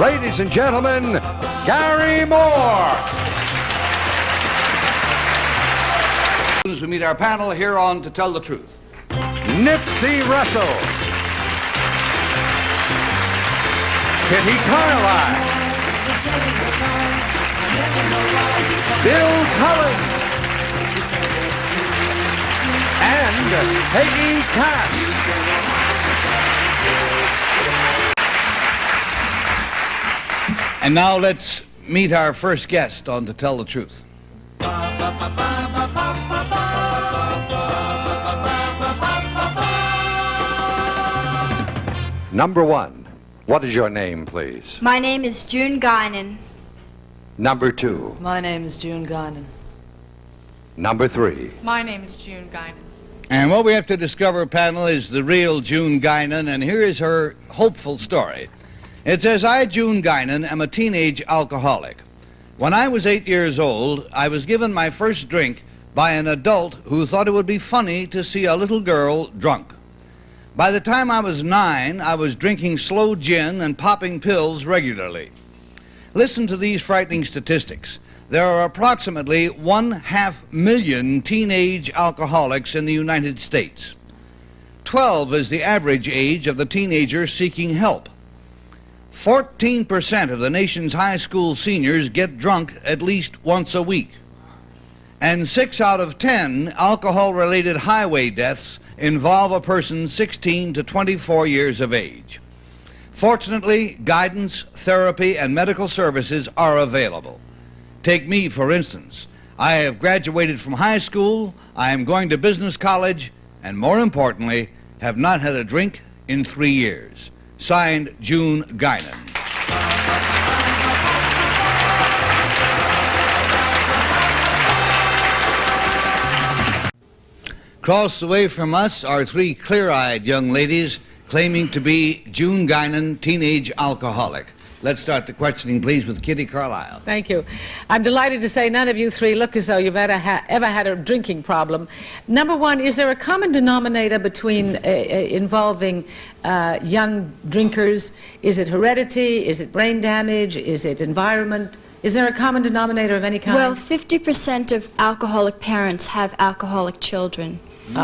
ladies and gentlemen, Gary Moore. As we meet our panel here on To Tell the Truth. Nipsey Russell. Kitty Carlisle. Bill Cullen. And Peggy Cass. And now let's meet our first guest on To Tell the Truth. Number one, what is your name, please? My name is June Guinan. Number two. My name is June Guinan. Number three. My name is June Guinan. And what we have to discover, panel, is the real June Guinan, and here is her hopeful story. It says, I, June Guinan, am a teenage alcoholic. When I was 8 years old, I was given my first drink by an adult who thought it would be funny to see a little girl drunk. By the time I was 9, I was drinking slow gin and popping pills regularly. Listen to these frightening statistics. There are approximately 500,000 teenage alcoholics in the United States. 12 is the average age of the teenager seeking help. 14% of the nation's high school seniors get drunk at least once a week. And 6 out of 10 alcohol-related highway deaths involve a person 16 to 24 years of age. Fortunately, guidance, therapy, and medical services are available. Take me, for instance. I have graduated from high school, I am going to business college, and more importantly, have not had a drink in 3 years. Signed, June Guinan. Across the way from us are 3 clear-eyed young ladies claiming to be June Guinan, teenage alcoholic. Let's start the questioning, please, with Kitty Carlisle. Thank you. I'm delighted to say none of you 3 look as though you've ever had a drinking problem. Number one, is there a common denominator between involving young drinkers? Is it heredity? Is it brain damage? Is it environment? Is there a common denominator of any kind? Well, 50% of alcoholic parents have alcoholic children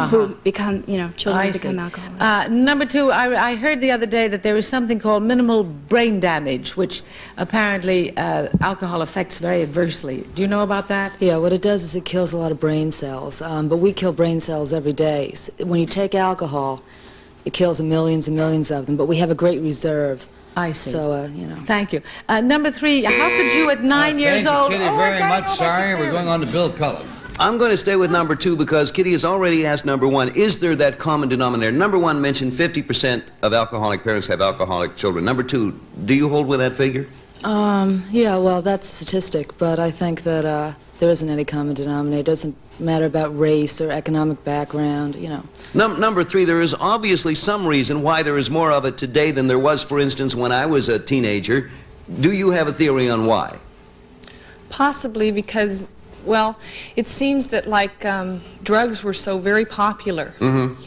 who become, children who become alcoholics. Number two, I heard the other day that there is something called minimal brain damage, which apparently alcohol affects very adversely. Do you know about that? Yeah, what it does is it kills a lot of brain cells, but we kill brain cells every day. When you take alcohol, it kills millions and millions of them, but we have a great reserve. I see. So, Thank you. Number three, how could you at 9 years old... Thank you, Kitty, very much. Sorry, we're going on to Bill Cullen. I'm going to stay with number 2 because Kitty has already asked number 1, is there that common denominator? Number 1 mentioned 50% of alcoholic parents have alcoholic children. Number 2, do you hold with that figure? Yeah, well, that's a statistic, but I think that there isn't any common denominator. It doesn't matter about race or economic background, Number 3, there is obviously some reason why there is more of it today than there was, for instance, when I was a teenager. Do you have a theory on why? Possibly because, well, it seems that drugs were so very popular, and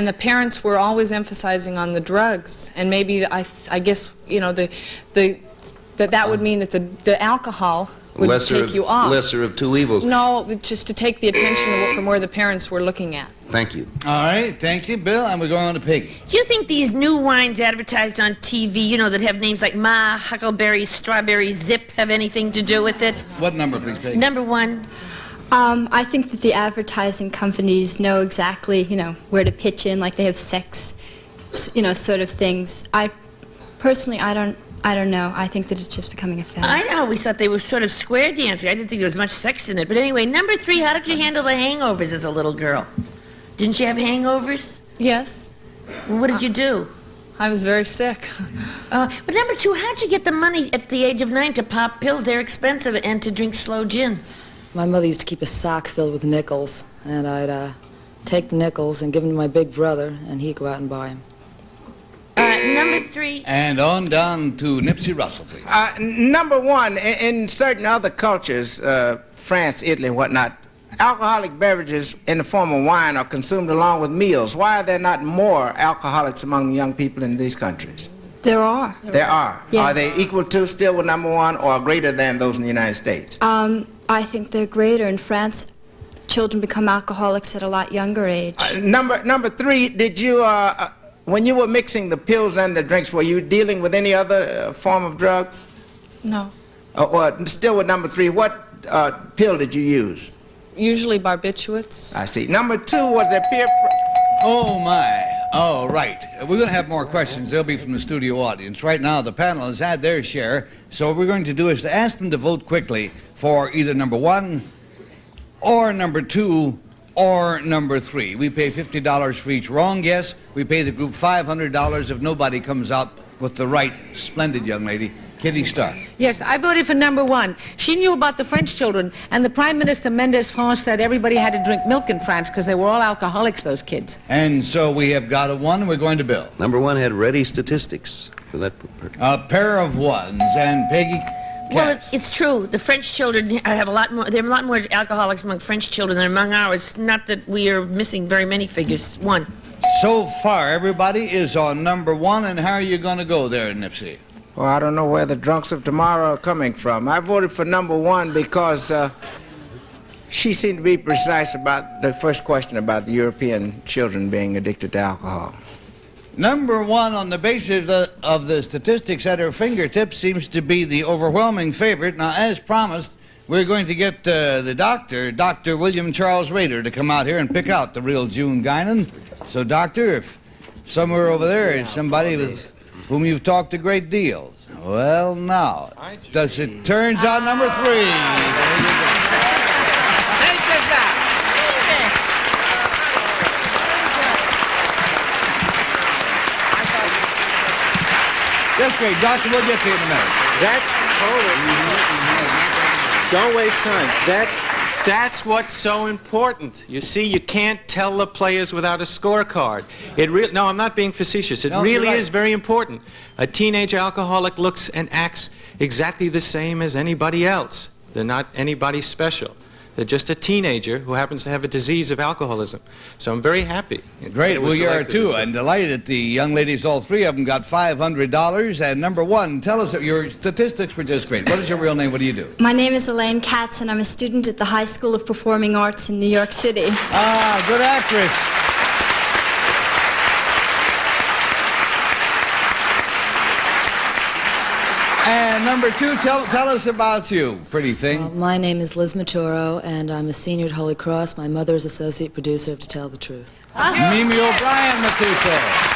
the parents were always emphasizing on the drugs, and maybe I guess that would mean that the alcohol would take you off. Lesser of 2 evils. No, just to take the attention from where the parents were looking at. Thank you. All right, thank you, Bill, and we're going on to Peggy. Do you think these new wines advertised on TV, that have names like Ma, Huckleberry, Strawberry, Zip, have anything to do with it? What number, please, Peggy? Number 1. I think that the advertising companies know exactly, where to pitch in, like they have sex, sort of things. Personally, I don't know. I think that it's just becoming a fad. I always thought they were sort of square dancing. I didn't think there was much sex in it. But anyway, number 3, how did you handle the hangovers as a little girl? Didn't you have hangovers? Yes. What did you do? I was very sick. But number 2, how'd you get the money at the age of 9 to pop pills? They're expensive, and to drink slow gin. My mother used to keep a sock filled with nickels, and I'd take the nickels and give them to my big brother, and he'd go out and buy them. Number 3. And on down to Nipsey Russell, please. Number 1, in certain other cultures, France, Italy, and whatnot, alcoholic beverages in the form of wine are consumed along with meals. Why are there not more alcoholics among young people in these countries? There are. There are. Yes. Are they equal to, still with number one, or greater than those in the United States? I think they're greater. In France, children become alcoholics at a lot younger age. Number three, did you, when you were mixing the pills and the drinks, were you dealing with any other form of drug? No. Or still with number three, what pill did you use? Usually barbiturates. I see. Number two, was there peer... Oh, my. Oh, right. We're going to have more questions. They'll be from the studio audience. Right now, the panel has had their share. So what we're going to do is to ask them to vote quickly for either number one or number two or number three. We pay $50 for each wrong guess. We pay the group $500 if nobody comes out with the right splendid young lady. Kitty Starr. Yes, I voted for number one. She knew about the French children, and the Prime Minister Mendes France said everybody had to drink milk in France because they were all alcoholics, those kids. And so we have got a one, and we're going to Bill. Number one had ready statistics for that purpose. A pair of ones, and Peggy. Well, it's true. The French children have a lot more. There are a lot more alcoholics among French children than among ours. Not that we are missing very many figures. One. So far, everybody is on number one, and how are you going to go there, Nipsey? Well, I don't know where the drunks of tomorrow are coming from. I voted for number one because she seemed to be precise about the first question about the European children being addicted to alcohol. Number one, on the basis of the statistics at her fingertips, seems to be the overwhelming favorite. Now, as promised, we're going to get the doctor, Dr. William Charles Rader, to come out here and pick out the real June Guinan. So, doctor, if somewhere over there is somebody with whom you've talked a great deal. Well, now, does it turns out number three. Take this out. That's great. Doctor, we'll get to you in a minute. Don't waste time. That's what's so important. You see, you can't tell the players without a scorecard. No, I'm not being facetious. It really is very important. A teenage alcoholic looks and acts exactly the same as anybody else. They're not anybody special. They're just a teenager who happens to have a disease of alcoholism. So I'm very happy. Great. Well, you are too. I'm delighted the young ladies, all three of them, got $500. And number one, tell us, your statistics were just great. What is your real name? What do you do? My name is Alayne, and I'm a student at the High School of Performing Arts in New York City. Ah, good actress. And number two, tell us about you, pretty thing. My name is Liz Maturo, and I'm a senior at Holy Cross. My mother is associate producer of To Tell the Truth. Mimi O'Brien, Matuso.